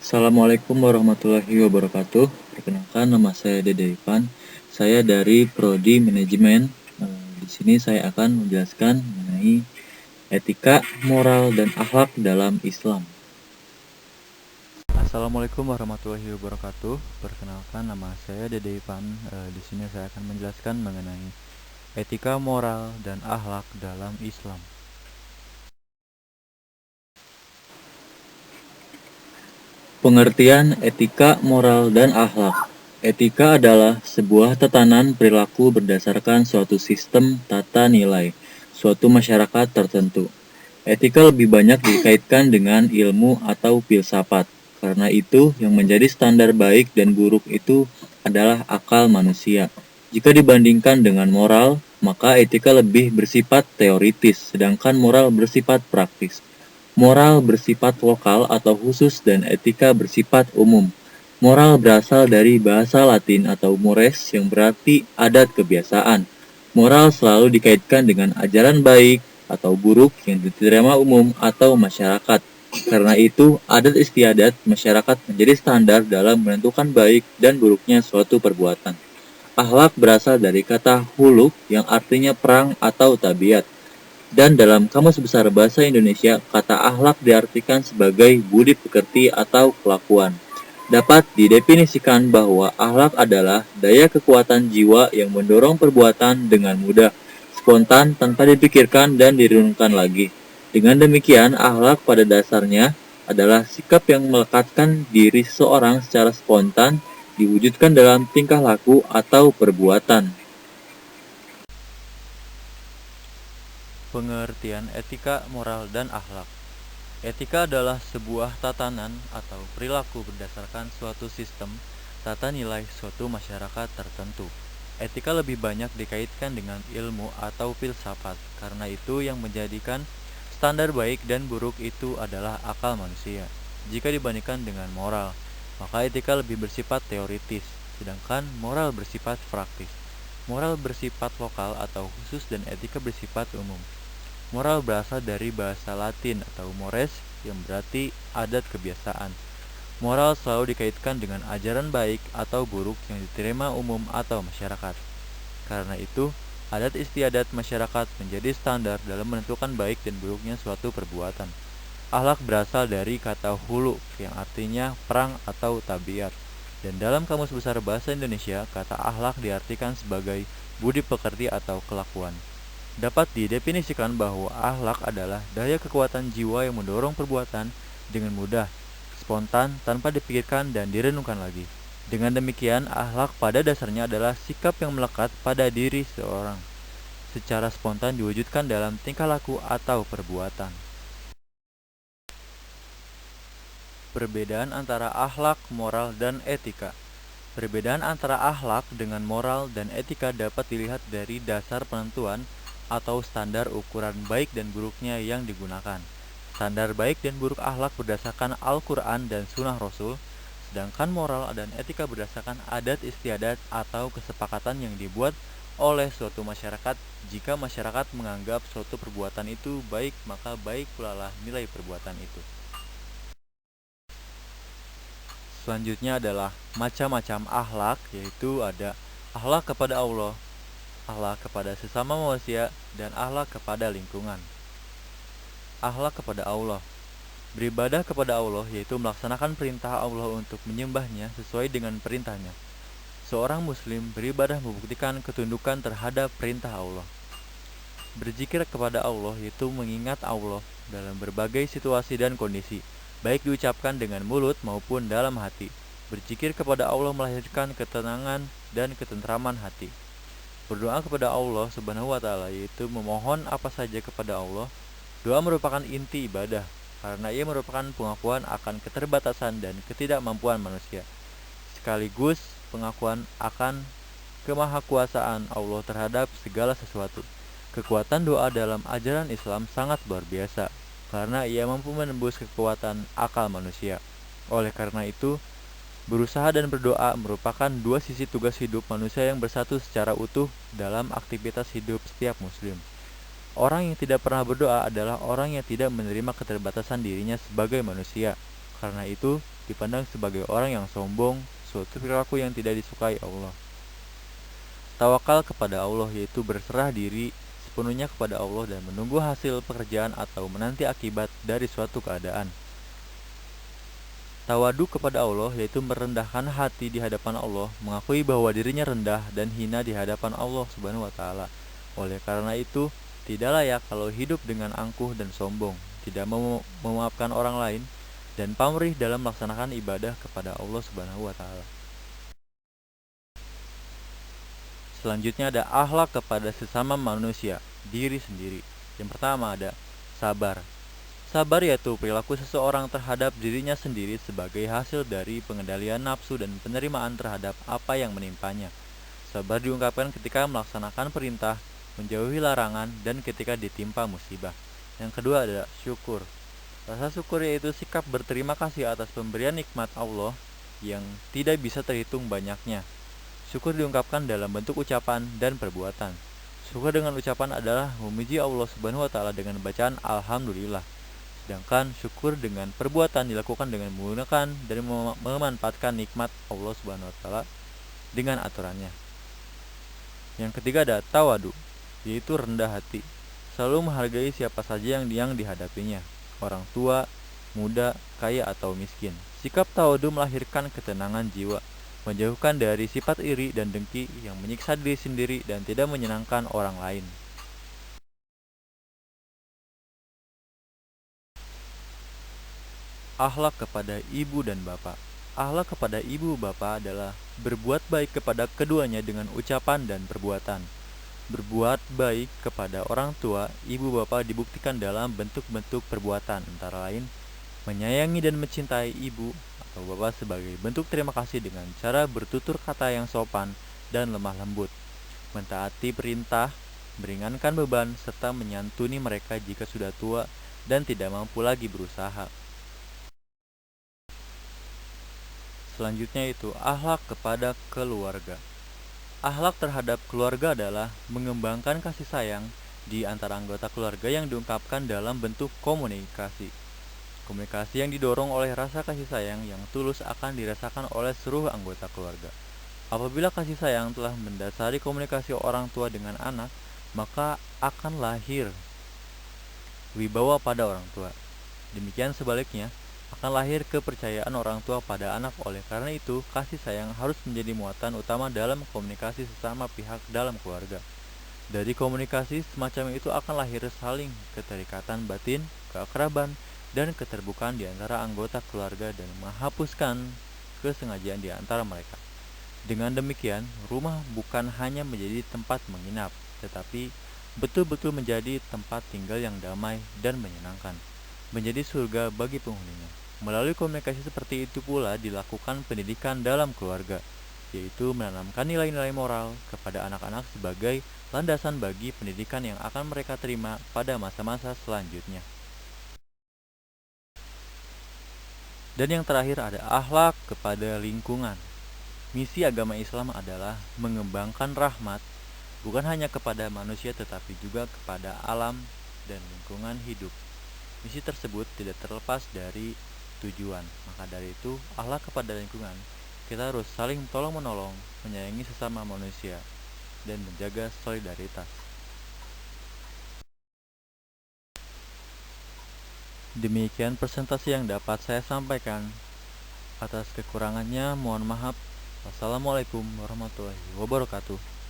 Assalamualaikum warahmatullahi wabarakatuh. Perkenalkan, nama saya Dede Ivan. Saya dari Prodi Manajemen. Di sini saya akan menjelaskan mengenai etika, moral, dan akhlak dalam Islam. Assalamualaikum warahmatullahi wabarakatuh. Perkenalkan, nama saya Dede Ivan. Di sini saya akan menjelaskan mengenai etika, moral, dan akhlak dalam Islam. Pengertian etika, moral, dan akhlak. Etika adalah sebuah tatanan perilaku berdasarkan suatu sistem tata nilai, suatu masyarakat tertentu. Etika lebih banyak dikaitkan dengan ilmu atau filsafat. Karena itu, yang menjadi standar baik dan buruk itu adalah akal manusia. Jika dibandingkan dengan moral, maka etika lebih bersifat teoritis, sedangkan moral bersifat praktis. Moral bersifat lokal atau khusus dan etika bersifat umum. Moral berasal dari bahasa Latin atau mores yang berarti adat kebiasaan. Moral selalu dikaitkan dengan ajaran baik atau buruk yang diterima umum atau masyarakat. Karena itu, adat istiadat masyarakat menjadi standar dalam menentukan baik dan buruknya suatu perbuatan. Akhlak berasal dari kata huluk yang artinya perang atau tabiat. Dan dalam Kamus Besar Bahasa Indonesia, kata akhlak diartikan sebagai budi pekerti atau kelakuan. Dapat didefinisikan bahwa akhlak adalah daya kekuatan jiwa yang mendorong perbuatan dengan mudah, spontan tanpa dipikirkan dan direnungkan lagi. Dengan demikian, akhlak pada dasarnya adalah sikap yang melekatkan diri seseorang secara spontan diwujudkan dalam tingkah laku atau perbuatan. Pengertian etika, moral, dan akhlak. Etika adalah sebuah tatanan atau perilaku berdasarkan suatu sistem tata nilai suatu masyarakat tertentu. Etika lebih banyak dikaitkan dengan ilmu atau filsafat, karena itu yang menjadikan standar baik dan buruk itu adalah akal manusia. Jika dibandingkan dengan moral, maka etika lebih bersifat teoritis, sedangkan moral bersifat praktis. Moral bersifat lokal atau khusus dan etika bersifat umum. Moral berasal dari bahasa Latin atau mores yang berarti adat kebiasaan. Moral selalu dikaitkan dengan ajaran baik atau buruk yang diterima umum atau masyarakat. Karena itu, adat istiadat masyarakat menjadi standar dalam menentukan baik dan buruknya suatu perbuatan. Akhlak berasal dari kata hulu yang artinya perang atau tabiat. Dan dalam Kamus Besar Bahasa Indonesia, kata akhlak diartikan sebagai budi pekerti atau kelakuan. Dapat didefinisikan bahwa akhlak adalah daya kekuatan jiwa yang mendorong perbuatan dengan mudah, spontan, tanpa dipikirkan dan direnungkan lagi. Dengan demikian, akhlak pada dasarnya adalah sikap yang melekat pada diri seorang, secara spontan diwujudkan dalam tingkah laku atau perbuatan. Perbedaan antara akhlak, moral, dan etika. Perbedaan antara akhlak dengan moral dan etika dapat dilihat dari dasar penentuan atau standar ukuran baik dan buruknya yang digunakan. Standar baik dan buruk akhlak berdasarkan Al-Quran dan Sunnah Rasul, sedangkan moral dan etika berdasarkan adat istiadat atau kesepakatan yang dibuat oleh suatu masyarakat. Jika masyarakat menganggap suatu perbuatan itu baik, maka baik pula lah nilai perbuatan itu. Selanjutnya adalah macam-macam akhlak, yaitu ada akhlak kepada Allah, akhlak kepada sesama manusia, dan akhlak kepada lingkungan. Akhlak kepada Allah. Beribadah kepada Allah yaitu melaksanakan perintah Allah untuk menyembahnya sesuai dengan perintahnya. Seorang muslim beribadah membuktikan ketundukan terhadap perintah Allah. Berzikir kepada Allah yaitu mengingat Allah dalam berbagai situasi dan kondisi, baik diucapkan dengan mulut maupun dalam hati. Berzikir kepada Allah melahirkan ketenangan dan ketentraman hati. Berdoa kepada Allah Subhanahu wa taala yaitu memohon apa saja kepada Allah. Doa merupakan inti ibadah karena ia merupakan pengakuan akan keterbatasan dan ketidakmampuan manusia, sekaligus pengakuan akan kemahakuasaan Allah terhadap segala sesuatu. Kekuatan doa dalam ajaran Islam sangat luar biasa karena ia mampu menembus kekuatan akal manusia. Oleh karena itu, berusaha dan berdoa merupakan dua sisi tugas hidup manusia yang bersatu secara utuh dalam aktivitas hidup setiap muslim. Orang yang tidak pernah berdoa adalah orang yang tidak menerima keterbatasan dirinya sebagai manusia. Karena itu, dipandang sebagai orang yang sombong, suatu perilaku yang tidak disukai Allah. Tawakal kepada Allah yaitu berserah diri sepenuhnya kepada Allah dan menunggu hasil pekerjaan atau menanti akibat dari suatu keadaan. Tawadu kepada Allah yaitu merendahkan hati di hadapan Allah, mengakui bahwa dirinya rendah dan hina di hadapan Allah Subhanahu wa taala. Oleh karena itu, tidak layak kalau hidup dengan angkuh dan sombong, tidak memaafkan orang lain, dan pamrih dalam melaksanakan ibadah kepada Allah Subhanahu wa taala. Selanjutnya ada akhlak kepada sesama manusia, diri sendiri. Yang pertama ada sabar. Sabar yaitu perilaku seseorang terhadap dirinya sendiri sebagai hasil dari pengendalian nafsu dan penerimaan terhadap apa yang menimpanya. Sabar diungkapkan ketika melaksanakan perintah, menjauhi larangan, dan ketika ditimpa musibah. Yang kedua adalah syukur. Rasa syukur yaitu sikap berterima kasih atas pemberian nikmat Allah yang tidak bisa terhitung banyaknya. Syukur diungkapkan dalam bentuk ucapan dan perbuatan. Syukur dengan ucapan adalah memuji Allah Subhanahu wa taala dengan bacaan alhamdulillah. Sedangkan syukur dengan perbuatan dilakukan dengan menggunakan dan memanfaatkan nikmat Allah Subhanahu wa taala dengan aturannya. Yang ketiga ada tawadu, yaitu rendah hati. Selalu menghargai siapa saja yang dihadapinya, orang tua, muda, kaya atau miskin. Sikap tawadu melahirkan ketenangan jiwa, menjauhkan dari sifat iri dan dengki yang menyiksa diri sendiri dan tidak menyenangkan orang lain. Akhlak kepada ibu dan bapak. Akhlak kepada ibu bapak adalah berbuat baik kepada keduanya dengan ucapan dan perbuatan. Berbuat baik kepada orang tua, ibu bapak dibuktikan dalam bentuk-bentuk perbuatan, antara lain menyayangi dan mencintai ibu atau bapak sebagai bentuk terima kasih dengan cara bertutur kata yang sopan dan lemah lembut, mentaati perintah, meringankan beban, serta menyantuni mereka jika sudah tua dan tidak mampu lagi berusaha. Selanjutnya itu akhlak kepada keluarga. Akhlak terhadap keluarga adalah mengembangkan kasih sayang di antara anggota keluarga yang diungkapkan dalam bentuk komunikasi. Komunikasi yang didorong oleh rasa kasih sayang yang tulus akan dirasakan oleh seluruh anggota keluarga. Apabila kasih sayang telah mendasari komunikasi orang tua dengan anak, maka akan lahir wibawa pada orang tua. Demikian sebaliknya, akan lahir kepercayaan orang tua pada anak. Oleh karena itu, kasih sayang harus menjadi muatan utama dalam komunikasi sesama pihak dalam keluarga. Dari komunikasi semacam itu akan lahir saling keterikatan batin, keakraban, dan keterbukaan di antara anggota keluarga dan menghapuskan kesengajaan di antara mereka. Dengan demikian, rumah bukan hanya menjadi tempat menginap, tetapi betul-betul menjadi tempat tinggal yang damai dan menyenangkan, menjadi surga bagi penghuninya. Melalui komunikasi seperti itu pula dilakukan pendidikan dalam keluarga, yaitu menanamkan nilai-nilai moral kepada anak-anak sebagai landasan bagi pendidikan yang akan mereka terima pada masa-masa selanjutnya. Dan yang terakhir ada akhlak kepada lingkungan. Misi agama Islam adalah mengembangkan rahmat bukan hanya kepada manusia tetapi juga kepada alam dan lingkungan hidup. Misi tersebut tidak terlepas dari tujuan. Maka dari itu, akhlak kepada lingkungan, kita harus saling tolong-menolong, menyayangi sesama manusia, dan menjaga solidaritas. Demikian presentasi yang dapat saya sampaikan. Atas kekurangannya, mohon maaf. Wassalamualaikum warahmatullahi wabarakatuh.